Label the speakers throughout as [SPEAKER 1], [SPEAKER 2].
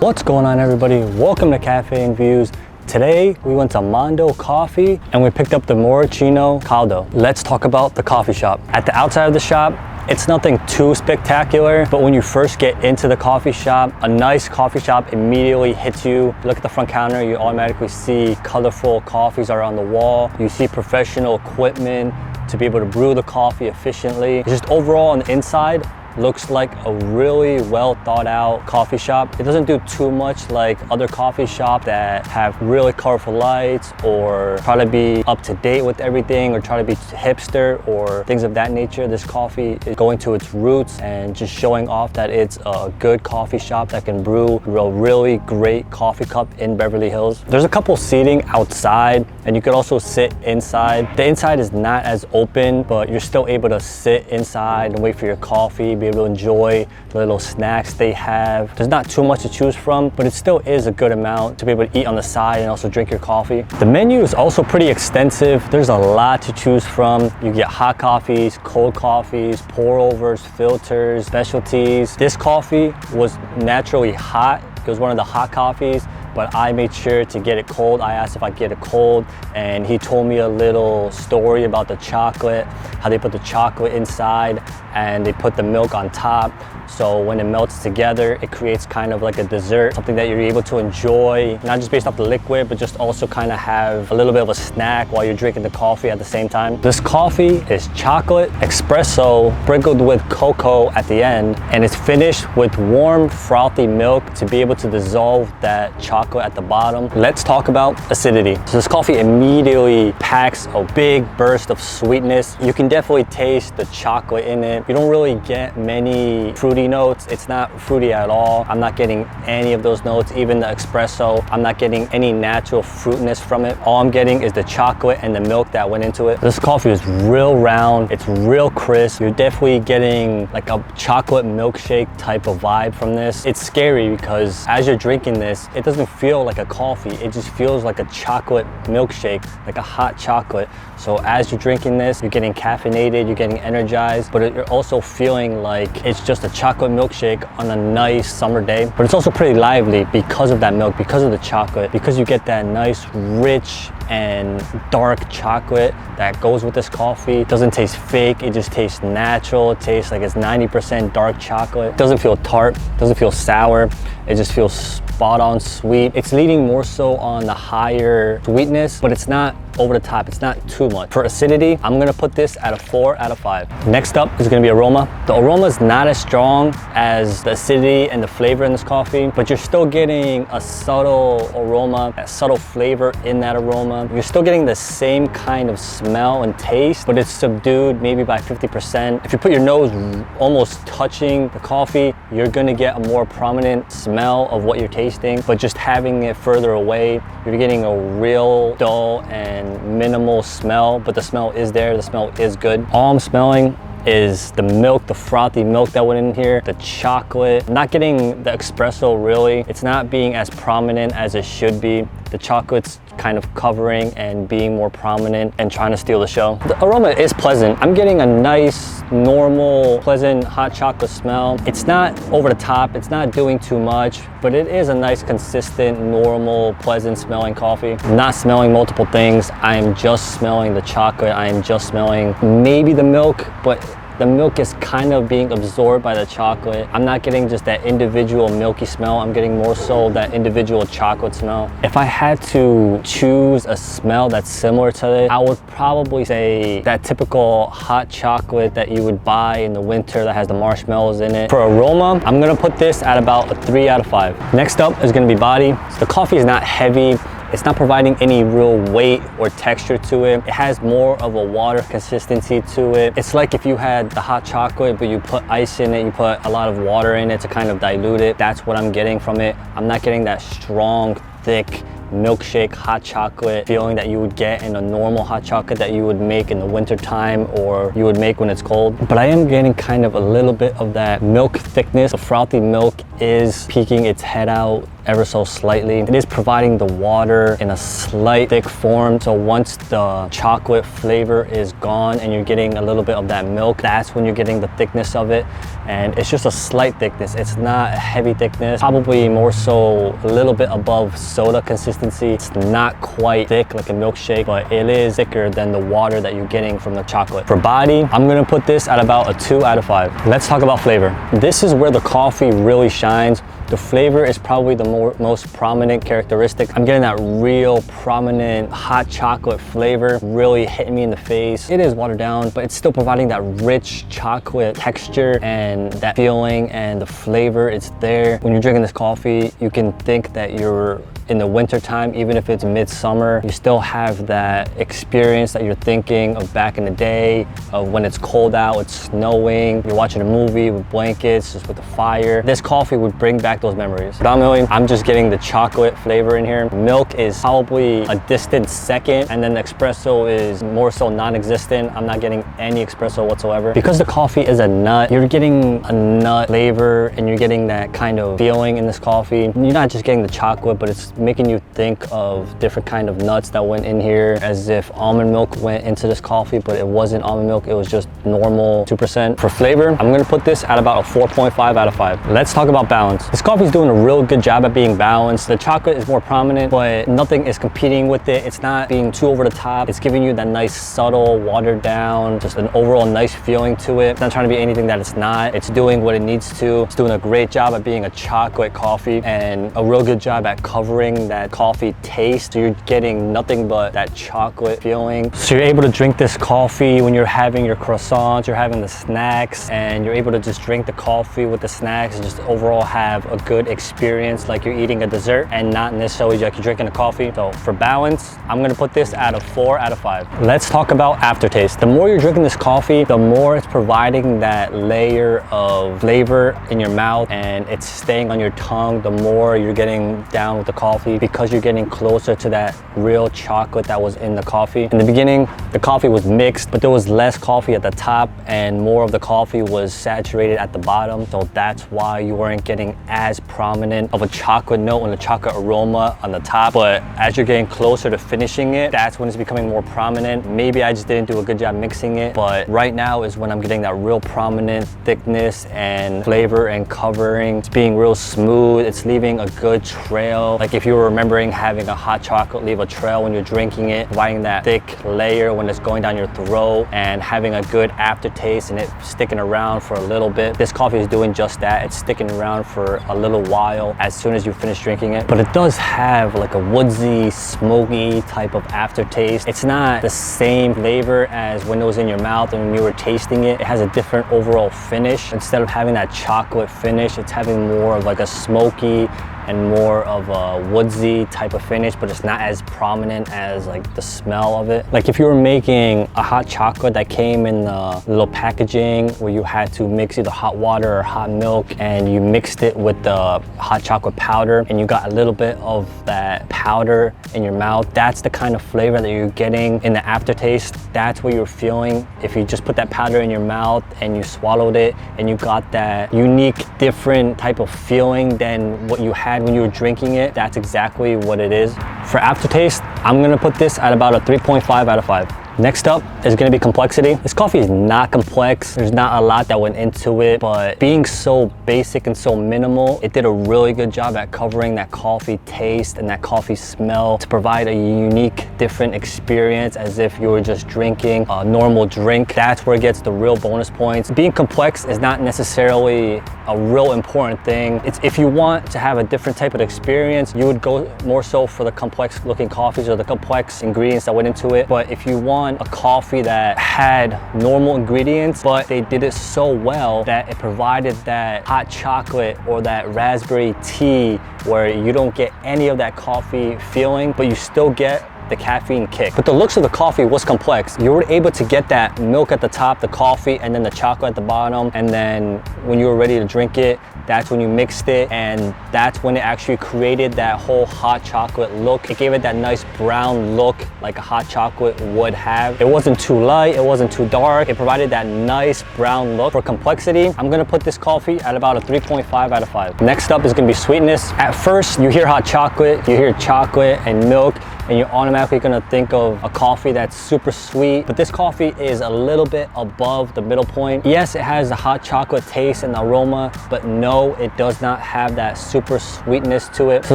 [SPEAKER 1] What's going on, everybody? Welcome to Cafe and Views. Today we went to Mondo Coffee and we picked up the Marocchino Caldo. Let's talk about the coffee shop. At the outside of the shop, it's nothing too spectacular, but when you first get into the coffee shop, a nice coffee shop immediately hits you. You look at the front counter, you automatically see colorful coffees are on the wall. You see professional equipment to be able to brew the coffee efficiently. Just overall on the inside, looks like a really well thought out coffee shop. It doesn't do too much like other coffee shops that have really colorful lights or try to be up to date with everything or try to be hipster or things of that nature. This coffee is going to its roots and just showing off that it's a good coffee shop that can brew a really great coffee cup in Beverly Hills. There's a couple seating outside and you could also sit inside. The inside is not as open, but you're still able to sit inside and wait for your coffee, be able to enjoy the little snacks they have. There's not too much to choose from, but it still is a good amount to be able to eat on the side and also drink your coffee. The menu is also pretty extensive. There's a lot to choose from. You get hot coffees, cold coffees, pour overs, filters, specialties. This coffee was naturally hot. It was one of the hot coffees, but I made sure to get it cold. I asked if I could get it cold, and he told me a little story about the chocolate, how they put the chocolate inside and they put the milk on top. So when it melts together, it creates kind of like a dessert, something that you're able to enjoy, not just based off the liquid, but just also kind of have a little bit of a snack while you're drinking the coffee at the same time. This coffee is chocolate espresso sprinkled with cocoa at the end, and it's finished with warm, frothy milk to be able to dissolve that chocolate at the bottom. Let's talk about acidity. So this coffee immediately packs a big burst of sweetness. You can definitely taste the chocolate in it. You don't really get many fruity notes. It's not fruity at all. I'm not getting any of those notes. Even the espresso, I'm not getting any natural fruitiness from it. All I'm getting is the chocolate and the milk that went into it. This coffee is real round. It's real crisp. You're definitely getting like a chocolate milkshake type of vibe from this. It's scary because as you're drinking this, it doesn't feel like a coffee. It just feels like a chocolate milkshake, like a hot chocolate. So as you're drinking this, you're getting caffeinated, you're getting energized, but you're also feeling like it's just a chocolate milkshake on a nice summer day. But it's also pretty lively because of that milk, because of the chocolate, because you get that nice, rich and dark chocolate that goes with this coffee. It doesn't taste fake, it just tastes natural. It tastes like it's 90% dark chocolate. It doesn't feel tart, doesn't feel sour. It just feels spot on sweet. It's leaning more so on the higher sweetness, but it's not over the top. It's not too much. For acidity, I'm gonna put this at a 4 out of 5. Next up is gonna be aroma. The aroma is not as strong as the acidity and the flavor in this coffee, but you're still getting a subtle aroma, a subtle flavor in that aroma. You're still getting the same kind of smell and taste, but it's subdued maybe by 50%. If you put your nose almost touching the coffee, you're gonna get a more prominent smell of what you're tasting, but just having it further away, you're getting a real dull and minimal smell, but the smell is there, the smell is good. All I'm smelling is the milk, the frothy milk that went in here, the chocolate. I'm not getting the espresso really. It's not being as prominent as it should be. The chocolate's kind of covering and being more prominent and trying to steal the show. The aroma is pleasant. I'm getting a nice, normal, pleasant hot chocolate smell. It's not over the top, it's not doing too much, but it is a nice, consistent, normal, pleasant smelling coffee. I'm not smelling multiple things. I am just smelling the chocolate. I am just smelling maybe the milk, but the milk is kind of being absorbed by the chocolate. I'm not getting just that individual milky smell. I'm getting more so that individual chocolate smell. If I had to choose a smell that's similar to it, I would probably say that typical hot chocolate that you would buy in the winter that has the marshmallows in it. For aroma, I'm gonna put this at about a 3 out of 5. Next up is gonna be body. So the coffee is not heavy. It's not providing any real weight or texture to it. It has more of a water consistency to it. It's like if you had the hot chocolate, but you put ice in it, you put a lot of water in it to kind of dilute it. That's what I'm getting from it. I'm not getting that strong, thick, milkshake hot chocolate feeling that you would get in a normal hot chocolate that you would make in the winter time or you would make when it's cold. But I am getting kind of a little bit of that milk thickness. The frothy milk is peeking its head out ever so slightly. It is providing the water in a slight thick form. So once the chocolate flavor is gone and you're getting a little bit of that milk, that's when you're getting the thickness of it. And it's just a slight thickness. It's not a heavy thickness, probably more so a little bit above soda consistency. It's not quite thick like a milkshake, but it is thicker than the water that you're getting from the chocolate. For body, I'm gonna put this at about a 2 out of 5. Let's talk about flavor. This is where the coffee really shines. The flavor is probably the most prominent characteristic. I'm getting that real prominent hot chocolate flavor really hitting me in the face. It is watered down, but it's still providing that rich chocolate texture and that feeling, and the flavor is there. When you're drinking this coffee, you can think that you're in the winter time, even if it's midsummer. You still have that experience that you're thinking of back in the day, of when it's cold out, it's snowing, you're watching a movie with blankets, just with the fire. This coffee would bring back those memories. Predominantly, I'm just getting the chocolate flavor in here. Milk is probably a distant second, and then the espresso is more so non-existent. I'm not getting any espresso whatsoever. Because the coffee is a nut, you're getting a nut flavor and you're getting that kind of feeling in this coffee. You're not just getting the chocolate, but it's making you think of different kind of nuts that went in here, as if almond milk went into this coffee, but it wasn't almond milk, it was just normal 2%. For flavor, I'm gonna put this at about a 4.5 out of 5. Let's talk about balance. This coffee is doing a real good job at being balanced. The chocolate is more prominent, but nothing is competing with it. It's not being too over the top. It's giving you that nice, subtle, watered down, just an overall nice feeling to it. It's not trying to be anything that it's not. It's doing what it needs to. It's doing a great job at being a chocolate coffee and a real good job at covering that coffee taste. So you're getting nothing but that chocolate feeling. So you're able to drink this coffee when you're having your croissants, you're having the snacks, and you're able to just drink the coffee with the snacks and just overall have a good experience like you're eating a dessert and not necessarily like you're drinking a coffee. So for balance, I'm gonna put this at a 4 out of 5. Let's talk about aftertaste. The more you're drinking this coffee, the more it's providing that layer of flavor in your mouth and it's staying on your tongue, the more you're getting down with the coffee, because you're getting closer to that real chocolate that was in the coffee. In the beginning, the coffee was mixed, but there was less coffee at the top and more of the coffee was saturated at the bottom. So that's why you weren't getting as prominent of a chocolate note and a chocolate aroma on the top. But as you're getting closer to finishing it, that's when it's becoming more prominent. Maybe I just didn't do a good job mixing it, but right now is when I'm getting that real prominent thickness and flavor and covering. It's being real smooth. It's leaving a good trail. Like if you were remembering having a hot chocolate leave a trail when you're drinking it, providing that thick layer when it's going down your throat and having a good aftertaste and it sticking around for a little bit. This coffee is doing just that. It's sticking around for a little while as soon as you finish drinking it. But it does have like a woodsy, smoky type of aftertaste. It's not the same flavor as when it was in your mouth and when you were tasting it. It has a different overall finish. Instead of having that chocolate finish, it's having more of like a smoky and more of a woodsy type of finish, but it's not as prominent as like the smell of it. Like if you were making a hot chocolate that came in the little packaging where you had to mix either hot water or hot milk and you mixed it with the hot chocolate powder and you got a little bit of that powder in your mouth, that's the kind of flavor that you're getting in the aftertaste. That's what you're feeling if you just put that powder in your mouth and you swallowed it and you got that unique, different type of feeling than what you had when you were drinking it. That's exactly what it is. For aftertaste, I'm gonna put this at about a 3.5 out of 5. Next up is gonna be complexity. This coffee is not complex. There's not a lot that went into it, but being so basic and so minimal, it did a really good job at covering that coffee taste and that coffee smell to provide a unique, different experience as if you were just drinking a normal drink. That's where it gets the real bonus points. Being complex is not necessarily a real important thing. It's if you want to have a different type of experience, you would go more so for the complex looking coffees or the complex ingredients that went into it. But if you want a coffee that had normal ingredients, but they did it so well that it provided that hot chocolate or that raspberry tea where you don't get any of that coffee feeling, but you still get the caffeine kick. But the looks of the coffee was complex. You were able to get that milk at the top, the coffee, and then the chocolate at the bottom. And then when you were ready to drink it, that's when you mixed it, and that's when it actually created that whole hot chocolate look. It gave it that nice brown look like a hot chocolate would have. It wasn't too light, it wasn't too dark. It provided that nice brown look. For complexity, I'm gonna put this coffee at about a 3.5 out of 5. Next up is gonna be sweetness. At first, you hear hot chocolate, you hear chocolate and milk, and you're automatically gonna think of a coffee that's super sweet. But this coffee is a little bit above the middle point. Yes, it has the hot chocolate taste and aroma, but no, it does not have that super sweetness to it. So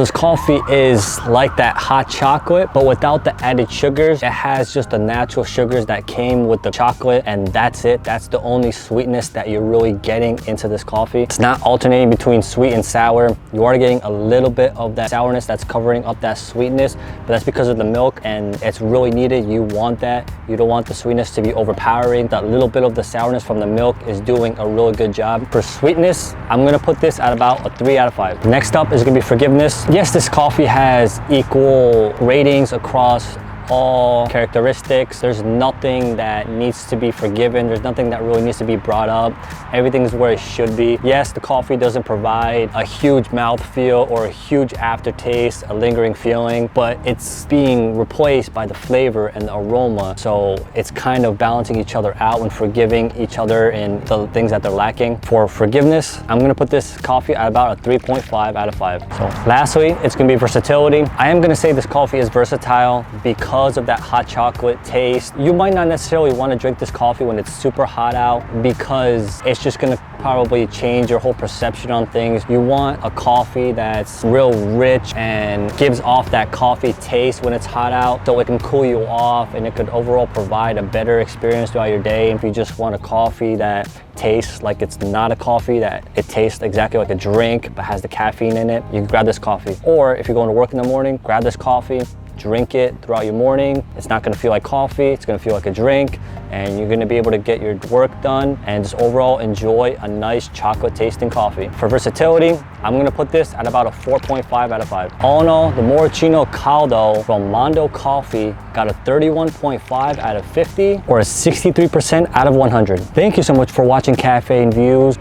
[SPEAKER 1] this coffee is like that hot chocolate, but without the added sugars. It has just the natural sugars that came with the chocolate, and that's it. That's the only sweetness that you're really getting into this coffee. It's not alternating between sweet and sour. You are getting a little bit of that sourness that's covering up that sweetness, but that's because of the milk, and it's really needed. You want that. You don't want the sweetness to be overpowering. That little bit of the sourness from the milk is doing a really good job. For sweetness, I'm gonna put this at about a 3 out of 5. Next up is gonna be forgiveness. Yes, this coffee has equal ratings across all characteristics. There's nothing that needs to be forgiven. There's nothing that really needs to be brought up. Everything's where it should be. Yes, the coffee doesn't provide a huge mouthfeel or a huge aftertaste, a lingering feeling, but it's being replaced by the flavor and the aroma. So it's kind of balancing each other out and forgiving each other in the things that they're lacking. For forgiveness, I'm gonna put this coffee at about a 3.5 out of 5. So lastly, it's gonna be versatility. I am gonna say this coffee is versatile because of that hot chocolate taste. You might not necessarily want to drink this coffee when it's super hot out, because it's just gonna probably change your whole perception on things. You want a coffee that's real rich and gives off that coffee taste when it's hot out, so it can cool you off and it could overall provide a better experience throughout your day. If you just want a coffee that tastes like it's not a coffee, that it tastes exactly like a drink but has the caffeine in it, you can grab this coffee. Or if you're going to work in the morning, grab this coffee, drink it throughout your morning. It's not gonna feel like coffee, it's gonna feel like a drink, and you're gonna be able to get your work done and just overall enjoy a nice chocolate tasting coffee. For versatility, I'm gonna put this at about a 4.5 out of 5. All in all, the Marocchino Caldo from Mondo Coffee got a 31.5 out of 50, or a 63% out of 100. Thank you so much for watching Cafe and Views.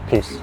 [SPEAKER 1] Peace.